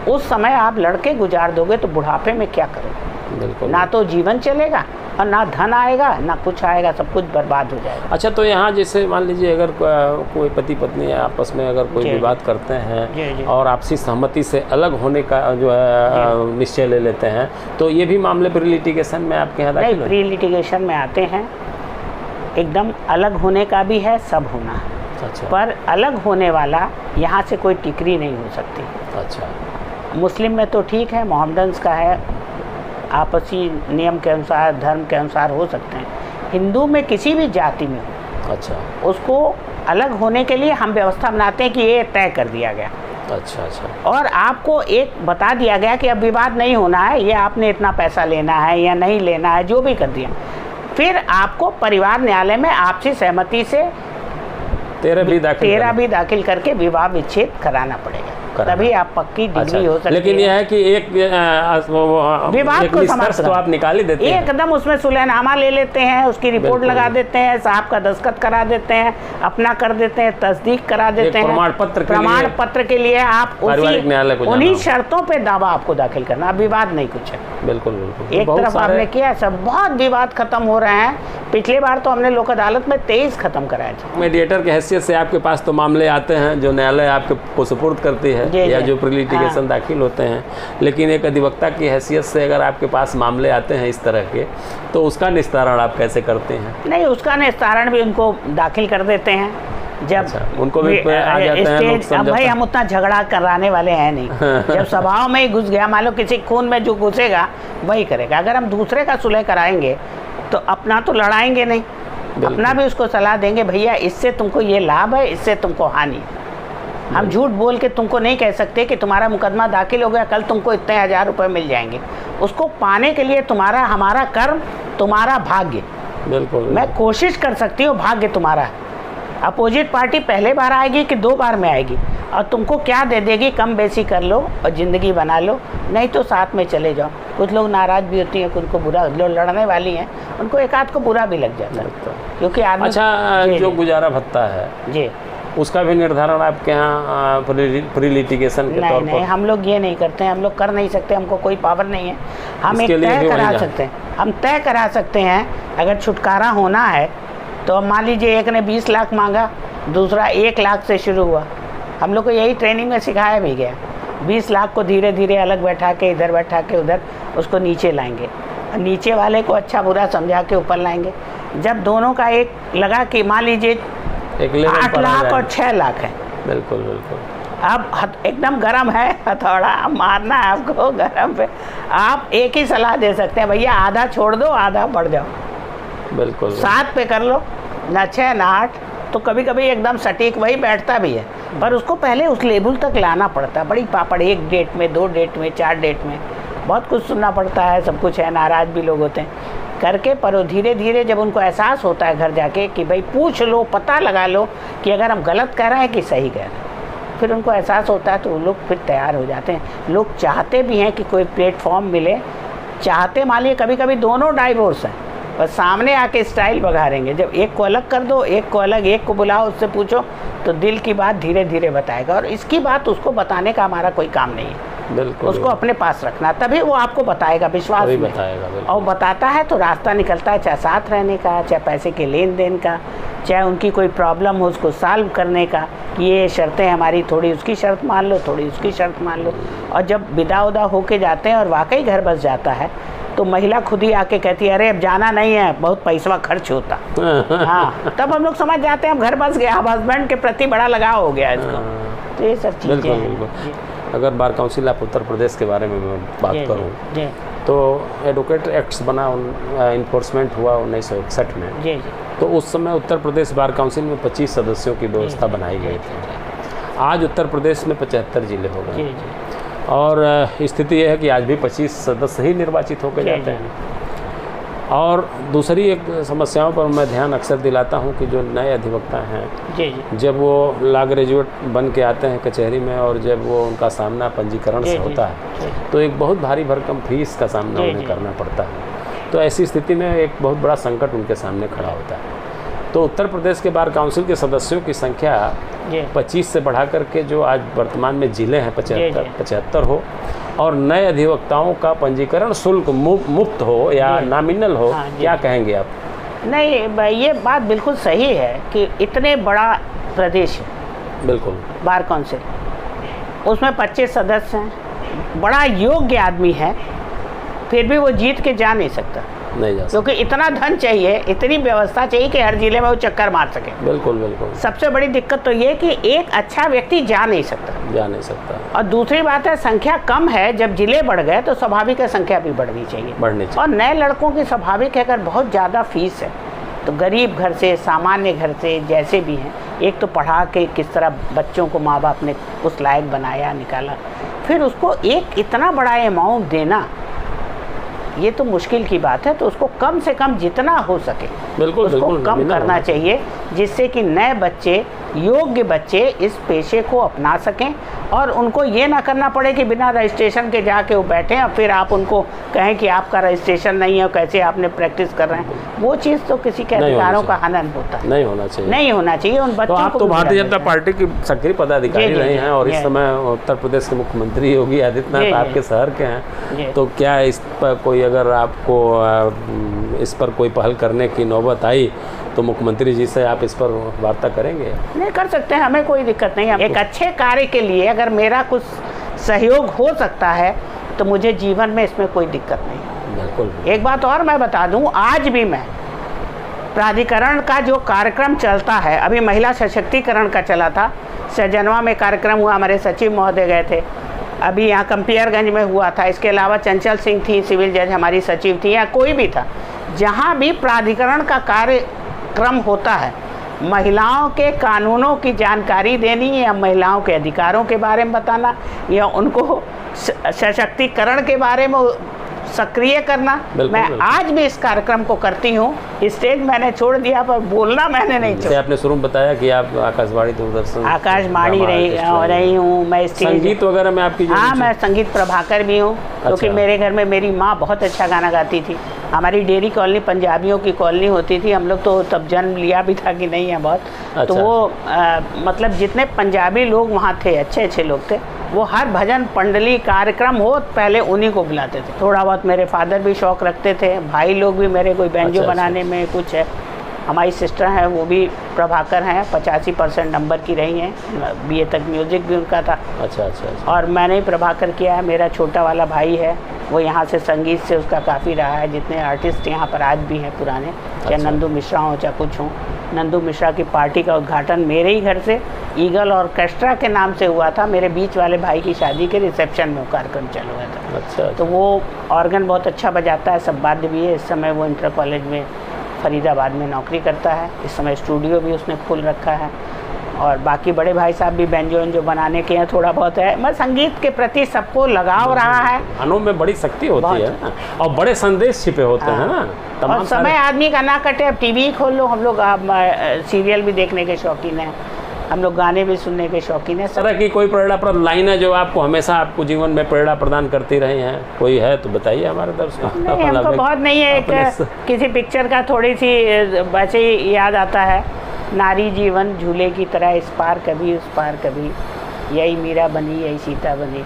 Speaker 1: उस समय आप लड़के गुजार दोगे तो बुढ़ापे में क्या करोगे?
Speaker 2: बिल्कुल।
Speaker 1: ना तो जीवन चलेगा और ना धन आएगा, ना कुछ आएगा, सब कुछ बर्बाद हो जाएगा।
Speaker 2: अच्छा, तो यहाँ जैसे मान लीजिए अगर कोई पति पत्नी आपस में अगर कोई विवाद करते हैं और आपसी सहमति से अलग होने का जो है निश्चय ले लेते हैं, तो ये भी मामले प्री लिटिगेशन में आपके यहाँ दाखिल?
Speaker 1: नहीं, प्री लिटिगेशन में आते हैं। एकदम अलग होने का भी है, सब होना है।
Speaker 2: अच्छा।
Speaker 1: पर अलग होने वाला यहाँ से कोई टिकरी नहीं हो सकती।
Speaker 2: अच्छा।
Speaker 1: मुस्लिम में तो ठीक है, मोहम्मडन्स का है, आपसी नियम के अनुसार, धर्म के अनुसार हो सकते हैं। हिंदू में किसी भी जाति में हो,
Speaker 2: अच्छा,
Speaker 1: उसको अलग होने के लिए हम व्यवस्था बनाते हैं कि ये तय कर दिया गया।
Speaker 2: अच्छा अच्छा।
Speaker 1: और आपको एक बता दिया गया कि अब विवाद नहीं होना है, ये आपने इतना पैसा लेना है या नहीं लेना है, जो भी कर दिया। फिर आपको परिवार न्यायालय में आपसी सहमति से 13 भी दाखिल करके विवाह विच्छेद कराना पड़ेगा, तभी आप पक्की डिग्री हो सकती है।
Speaker 2: लेकिन यह है कि एक
Speaker 1: विवाद को समाप्त
Speaker 2: तो आप निकाल ही देते हैं,
Speaker 1: एकदम उसमें सुलहनामा ले लेते हैं, उसकी रिपोर्ट लगा देते हैं, साहब का दस्तखत करा देते हैं, अपना कर देते हैं, तस्दीक करा देते हैं। प्रमाण पत्र के लिए आप उन्हीं शर्तों पे दावा आपको दाखिल करना, अब विवाद नहीं कुछ है।
Speaker 2: बिल्कुल बिल्कुल।
Speaker 1: एक तरफ आपने किया, सब बहुत विवाद खत्म हो रहे हैं। पिछले बार तो हमने लोक अदालत में 23 खत्म कराए थे।
Speaker 2: मीडिएटर की हैसियत से आपके पास तो मामले आते हैं जो न्यायालय आपको सुपुर्द करती है या जो प्री लिटिगेशन दाखिल होते हैं, लेकिन एक अधिवक्ता की हैसियत से अगर आपके पास मामले आते हैं इस तरह के, तो उसका निस्तारण आप कैसे करते हैं? नहीं,
Speaker 1: उसका निस्तारण भी उनको दाखिल कर देते हैं जब
Speaker 2: उनको भी आ जाते हैं लोग।
Speaker 1: अब भाई हम उतना झगड़ा कराने वाले हैं नहीं। जब सभाओं में ही घुस गया, मान लो किसी खून में जो घुसेगा वही करेगा। अगर हम दूसरे का सुलह कराएंगे तो अपना तो लड़ाएंगे नहीं, अपना भी उसको सलाह देंगे, भैया इससे तुमको ये लाभ है, इससे तुमको हानि है। हम झूठ बोल के तुमको नहीं कह सकते कि तुम्हारा मुकदमा दाखिल हो गया, कल तुमको इतने 1000 रुपये मिल जाएंगे। उसको पाने के लिए तुम्हारा, हमारा कर्म, तुम्हारा भाग्य।
Speaker 2: बिल्कुल।
Speaker 1: मैं कोशिश कर सकती हूँ, भाग्य तुम्हारा है। अपोजिट पार्टी पहले बार आएगी कि 2 बार में आएगी, और तुमको क्या दे देगी, कम बेसी कर लो और ज़िंदगी बना लो, नहीं तो साथ में चले जाओ। कुछ लोग नाराज़ भी होती हैं, उनको बुरा, जो लड़ने वाली हैं उनको एक आध को बुरा भी लग जाता है, क्योंकि आदमी।
Speaker 2: अच्छा, जो गुजारा भत्ता है जी, उसका भी निर्धारण आपके यहाँ प्री लिटिगेशन के तौर पर?
Speaker 1: नहीं, हम लोग ये नहीं करते हैं, हम लोग कर नहीं सकते, हमको कोई पावर नहीं है। हम एक तय करा सकते हैं, हम तय करा सकते हैं। अगर छुटकारा होना है तो मान लीजिए एक ने 20 लाख मांगा, दूसरा 1 लाख से शुरू हुआ। हम लोग को यही ट्रेनिंग में सिखाया भी गया। 20 लाख को धीरे धीरे अलग बैठा के, इधर बैठा के उधर, उसको नीचे लाएंगे, नीचे वाले को अच्छा बुरा समझा के ऊपर लाएंगे। जब दोनों का एक लगा कि मान लीजिए 8 लाख और 6 लाख है,
Speaker 2: बिल्कुल बिल्कुल,
Speaker 1: अब एकदम गरम है हथौड़ा, मारना है आपको गरम पे, आप एक ही सलाह दे सकते हैं, भैया आधा छोड़ दो, आधा बढ़ जाओ।
Speaker 2: बिल्कुल।
Speaker 1: 7 पे कर लो, ना 6 ना 8। तो कभी कभी एकदम सटीक वही बैठता भी है, पर उसको पहले उस लेवल तक लाना पड़ता है। बड़ी पापड़, 1 डेट में, 2 डेट में, 4 डेट में, बहुत कुछ सुनना पड़ता है, सब कुछ है, नाराज़ भी लोग होते हैं करके। पर धीरे धीरे जब उनको एहसास होता है घर जाके कि भाई पूछ लो, पता लगा लो कि अगर हम गलत कह रहे हैं कि सही कह रहे हैं, फिर उनको एहसास होता है तो वो लोग फिर तैयार हो जाते हैं। लोग चाहते भी हैं कि कोई प्लेटफॉर्म मिले, चाहते मान लीजिए कभी कभी दोनों डाइवोर्स हैं, बस सामने आके स्टाइल बघारेंगे। जब एक को अलग कर दो, एक को अलग, एक को बुलाओ, उससे पूछो, तो दिल की बात धीरे धीरे बताएगा। और इसकी बात उसको बताने का हमारा कोई काम नहीं है,
Speaker 2: बिल्कुल,
Speaker 1: उसको अपने पास रखना, तभी वो आपको बताएगा विश्वास
Speaker 2: तभी
Speaker 1: में।
Speaker 2: बताएगा, बिल्कुल।
Speaker 1: और बताता है तो रास्ता निकलता है, चाहे साथ रहने का, चाहे पैसे के लेन देन का, चाहे उनकी कोई प्रॉब्लम हो उसको सॉल्व करने का, कि ये शर्तें हमारी, थोड़ी उसकी शर्त मान लो, थोड़ी उसकी शर्त मान लो। और जब विदा उदा होके जाते हैं और वाकई घर बस जाता है तो महिला खुद ही आके कहती है, अरे अब जाना नहीं है, बहुत पैसा खर्च होता। हाँ, तब हम लोग समझ जाते हैं अब घर बस गया, अब हस्बैंड के प्रति बड़ा लगाव हो गया इसको। तो ये सब चीज़ें हैं।
Speaker 2: अगर bar council of Uttar Pradesh के बारे में मैं बात करूँ तो एडवोकेट एक्ट्स बना, इन्फोर्समेंट हुआ 1961 में।
Speaker 1: जी जी।
Speaker 2: तो उस समय उत्तर प्रदेश बार काउंसिल में 25 सदस्यों की व्यवस्था बनाई गई थी। आज उत्तर प्रदेश में 75 जिले हो गए और स्थिति यह है कि आज भी 25 सदस्य ही निर्वाचित होकर जाते हैं। और दूसरी एक समस्याओं पर मैं ध्यान अक्सर दिलाता हूं कि जो नए अधिवक्ता हैं, जब वो लॉ ग्रेजुएट बन के आते हैं कचहरी में और जब वो उनका सामना पंजीकरण से होता है तो एक बहुत भारी भरकम फीस का सामना उन्हें करना पड़ता है। तो ऐसी स्थिति में एक बहुत बड़ा संकट उनके सामने खड़ा होता है। तो उत्तर प्रदेश के बार काउंसिल के सदस्यों की संख्या 25 से बढ़ा करके जो आज वर्तमान में जिले हैं 75 हो, और नए अधिवक्ताओं का पंजीकरण शुल्क मुफ्त हो या नॉमिनल हो। क्या कहेंगे आप?
Speaker 1: नहीं, ये बात बिल्कुल सही है कि इतने बड़ा प्रदेश है, बिल्कुल बार काउंसिल, उसमें 25 सदस्य हैं, बड़ा योग्य आदमी है, फिर भी वो जीत के जा नहीं सकता,
Speaker 2: नहीं जा सकता,
Speaker 1: क्योंकि इतना धन चाहिए, इतनी व्यवस्था चाहिए कि हर जिले में वो चक्कर मार सके।
Speaker 2: बिल्कुल बिल्कुल।
Speaker 1: सबसे बड़ी दिक्कत तो ये कि एक अच्छा व्यक्ति जा नहीं सकता। और दूसरी बात है, संख्या कम है, जब जिले बढ़ गए तो स्वाभाविक है संख्या भी बढ़नी चाहिए। और नए लड़कों की स्वाभाविक है, अगर बहुत ज़्यादा फीस है तो गरीब घर से, सामान्य घर से, जैसे भी हैं, एक तो पढ़ा के किस तरह बच्चों को माँ बाप ने उस लायक बनाया, निकाला, फिर उसको एक इतना बड़ा अमाउंट देना, ये तो मुश्किल की बात है। तो उसको कम से कम जितना हो सके उसको कम करना चाहिए, जिससे कि नए बच्चे, योग्य बच्चे इस पेशे को अपना सकें और उनको ये ना करना पड़े कि बिना रजिस्ट्रेशन के जाके वो बैठें और फिर आप उनको कहें कि आपका रजिस्ट्रेशन नहीं है, कैसे आपने प्रैक्टिस कर रहे हैं। वो चीज़ तो किसी के अधिकारों का हनन होता है, नहीं होना चाहिए उन बच्चों को।
Speaker 2: आप तो भारतीय जनता पार्टी की सक्रिय पदाधिकारी रहे हैं और इस समय उत्तर प्रदेश के मुख्यमंत्री योगी आदित्यनाथ आपके शहर के हैं, तो क्या इस पर कोई, अगर आपको इस पर कोई पहल करने की नौबत आई तो मुख्यमंत्री जी से आप इस पर वार्ता करेंगे?
Speaker 1: नहीं, कर सकते हैं, हमें कोई दिक्कत नहीं है। एक अच्छे कार्य के लिए अगर मेरा कुछ सहयोग हो सकता है तो मुझे जीवन में इसमें कोई दिक्कत नहीं।
Speaker 2: बिल्कुल।
Speaker 1: एक बात और मैं बता दूं, आज भी मैं प्राधिकरण का जो कार्यक्रम चलता है, अभी महिला सशक्तिकरण का चला था, सहजनवा में कार्यक्रम हुआ, हमारे सचिव महोदय गए थे, अभी यहाँ कंपियरगंज में हुआ था, इसके अलावा चंचल सिंह थी सिविल जज हमारी सचिव थी, या कोई भी था, जहाँ भी प्राधिकरण का कार्यक्रम होता है, महिलाओं के कानूनों की जानकारी देनी या महिलाओं के अधिकारों के बारे में बताना या उनको सशक्तिकरण के बारे में सक्रिय करना, मैं आज भी इस कार्यक्रम को करती हूँ। स्टेज मैंने छोड़ दिया पर बोलना मैंने नहीं छोड़ा।
Speaker 2: आपने शुरू में बताया कि आप आकाशवाणी, दूरदर्शन,
Speaker 1: आकाशवाणी रही हूँ मैं,
Speaker 2: संगीत वगैरह में आपकी?
Speaker 1: हाँ, मैं संगीत प्रभाकर भी हूँ, क्योंकि मेरे घर में मेरी माँ बहुत अच्छा गाना गाती थी। हमारी डेरी कॉलोनी पंजाबियों की कॉलोनी होती थी, हम लोग तो तब जन्म लिया भी था कि नहीं है बहुत, तो वो मतलब जितने पंजाबी लोग वहाँ थे, अच्छे अच्छे लोग थे, वो हर भजन मंडली कार्यक्रम हो पहले उन्हीं को बुलाते थे। थोड़ा बहुत मेरे फादर भी शौक़ रखते थे, भाई लोग भी मेरे कोई बैंजो बनाने में कुछ है। हमारी सिस्टर हैं, वो भी प्रभाकर हैं, 85% नंबर की रही हैं, BA तक म्यूज़िक भी उनका था। अच्छा। और मैंने ही प्रभाकर किया है। मेरा छोटा वाला भाई है, वो यहाँ से संगीत से उसका काफ़ी रहा है। जितने आर्टिस्ट यहाँ पर आज भी हैं पुराने, चाहे नंदू मिश्रा हों चाहे कुछ हों, नंदू मिश्रा की पार्टी का उद्घाटन मेरे ही घर से ईगल ऑर्केस्ट्रा के नाम से हुआ था। मेरे बीच वाले भाई की शादी के रिसेप्शन में वो कार्यक्रम चल हुआ था। अच्छा। तो वो ऑर्गन बहुत अच्छा बजाता है, सब वाद्य भी है। इस समय वो इंटर कॉलेज में फरीदाबाद में नौकरी करता है। इस समय स्टूडियो भी उसने खोल रखा है। और बाकी बड़े भाई साहब भी बैंजो बनाने के हैं, थोड़ा बहुत है। मैं संगीत के प्रति सबको लगाव रहा है।
Speaker 2: गानों में बड़ी शक्ति होती है और बड़े संदेश छिपे होते हैं ना।
Speaker 1: और समय आदमी का ना कटे, अब TV खोल लो। हम लोग सीरियल भी देखने के शौकीन हैं, हम लोग गाने भी सुनने के शौकीन हैं।
Speaker 2: इस तरह की कोई प्रेरणाप्रद लाइन है जो आपको हमेशा आपको जीवन में प्रेरणा प्रदान करती रही हैं? कोई है तो बताइए हमारे दर्शकों।
Speaker 1: नहीं, हमको बहुत नहीं है। एक किसी पिक्चर का थोड़ी सी वैसे ही याद आता है, नारी जीवन झूले की तरह, इस पार कभी उस पार कभी, यही मीरा बनी यही सीता बनी,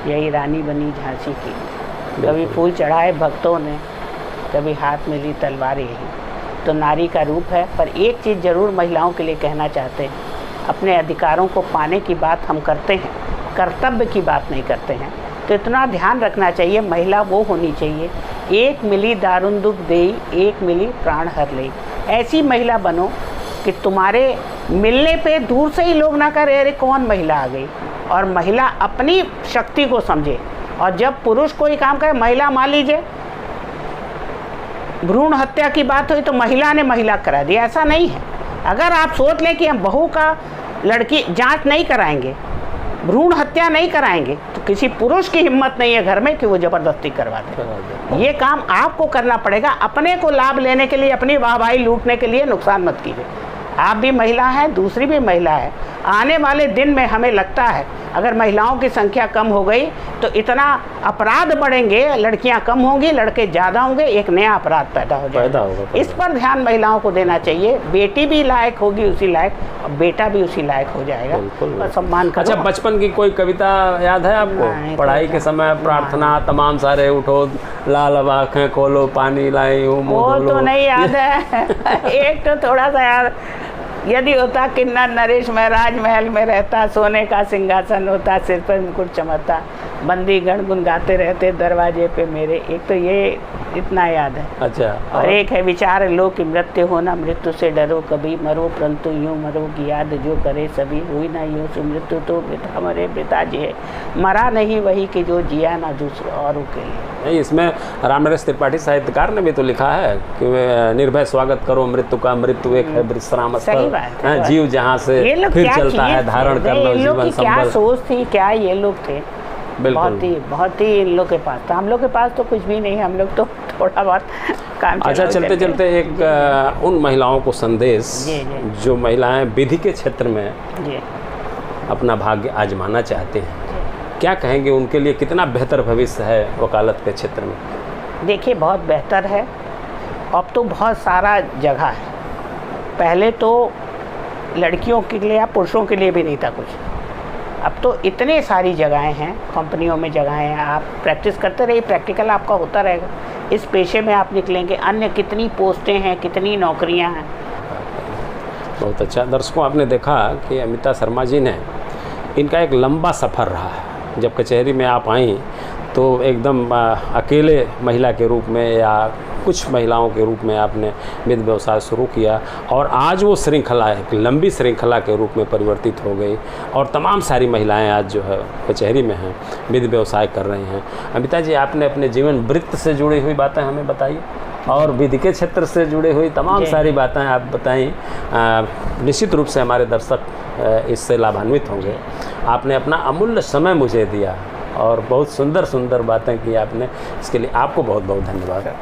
Speaker 1: यही रानी बनी झांसी की। कभी फूल चढ़ाए भक्तों ने, कभी हाथ में ली तलवार यही। तो नारी का रूप है। पर एक चीज़ ज़रूर महिलाओं के लिए कहना चाहते हैं, अपने अधिकारों को पाने की बात हम करते हैं, कर्तव्य की बात नहीं करते हैं। तो इतना ध्यान रखना चाहिए, महिला वो होनी चाहिए, एक मिली दारुण दुख देई, एक मिली प्राण हर लई। ऐसी महिला बनो कि तुम्हारे मिलने पे दूर से ही लोग ना करें अरे कौन महिला आ गई, और महिला अपनी शक्ति को समझे। और जब पुरुष कोई काम करे, महिला मान लीजिए भ्रूण हत्या की बात हुई तो महिला ने महिला करा दी, ऐसा नहीं है। अगर आप सोच लें कि हम बहू का लड़की जांच नहीं कराएंगे, भ्रूण हत्या नहीं कराएंगे, तो किसी पुरुष की हिम्मत नहीं है घर में कि वो ज़बरदस्ती करवा दे। ये काम आपको करना पड़ेगा। अपने को लाभ लेने के लिए, अपनी वाहवाही लूटने के लिए नुकसान मत कीजिए। आप भी महिला हैं, दूसरी भी महिला है। आने वाले दिन में हमें लगता है अगर महिलाओं की संख्या कम हो गई तो इतना अपराध बढ़ेंगे, लड़कियां कम होंगी, लड़के ज़्यादा होंगे, एक नया अपराध पैदा हो जाएगा। इस पर ध्यान महिलाओं को देना चाहिए। बेटी भी लायक होगी उसी लायक, और बेटा भी उसी लायक हो जाएगा। और सम्मान करो।
Speaker 2: अच्छा, बचपन की कोई कविता याद है आपको? पढ़ाई के समय प्रार्थना तमाम सारे उठो, लाल आँखें खोलो, पानी लाई हूँ,
Speaker 1: वो तो नहीं याद है। एक तो थोड़ा सा याद, यदि होता किन्नर नरेश मैं राजमहल में रहता, सोने का सिंहासन होता, सिर पर मुकुट चमकता, बंदी गण गुन गाते रहते दरवाजे पे मेरे। एक तो ये इतना याद है।
Speaker 2: अच्छा।
Speaker 1: और एक है विचार लो कि मृत्यु होना, मृत्यु से डरो कभी, मरो परंतु यूं मरो की याद जो करे सभी, हुई ना यूं सो मृत्यु तो वृथा मरे वृथा जिए, मरा नहीं वही कि जो जिया ना दूसरे औरों के लिए।
Speaker 2: नहीं, इसमें रामनरेश त्रिपाठी साहित्यकार ने भी तो लिखा है कि निर्भय स्वागत करो मृत्यु का, मृत्यु एक है विश्राम स्थल, जीव जहाँ से फिर चलता है, धारण कर लो जीवन संबल।
Speaker 1: क्या सोच थी, क्या ये लोग थे। बहुत ही इन लोग के पास था। हम लोग के पास तो कुछ भी नहीं है, हम लोग तो थोड़ा बहुत काम।
Speaker 2: अच्छा, चलते चलते एक उन महिलाओं को संदेश जो महिलाएं विधि के क्षेत्र में अपना भाग्य आजमाना चाहते हैं, क्या कहेंगे उनके लिए? कितना बेहतर भविष्य है वकालत के क्षेत्र में?
Speaker 1: देखिए, बहुत बेहतर है। अब तो बहुत सारा जगह है। पहले तो लड़कियों के लिए या पुरुषों के लिए भी नहीं था कुछ। अब तो इतने सारी जगहें हैं, कंपनियों में जगहें हैं। आप प्रैक्टिस करते रहिए, प्रैक्टिकल आपका होता रहेगा। इस पेशे में आप निकलेंगे। अन्य कितनी पोस्टें हैं, कितनी नौकरियां हैं।
Speaker 2: बहुत अच्छा। दर्शकों, आपने देखा कि अमिता शर्मा जी ने, इनका एक लंबा सफ़र रहा है। जब कचहरी में आप आई तो एकदम अकेले महिला के रूप में या कुछ महिलाओं के रूप में आपने विधि व्यवसाय शुरू किया, और आज वो श्रृंखला एक लंबी श्रृंखला के रूप में परिवर्तित हो गई, और तमाम सारी महिलाएं आज जो है कचहरी में हैं, विधि व्यवसाय कर रही हैं। अमिता जी, आपने अपने जीवन वृत्त से जुड़ी हुई बातें हमें बताई, और विधि के क्षेत्र से जुड़ी हुई तमाम सारी बातें आप बताई। निश्चित रूप से हमारे दर्शक इससे लाभान्वित होंगे। आपने अपना अमूल्य समय मुझे दिया और बहुत सुंदर सुंदर बातें की आपने, इसके लिए आपको बहुत बहुत धन्यवाद।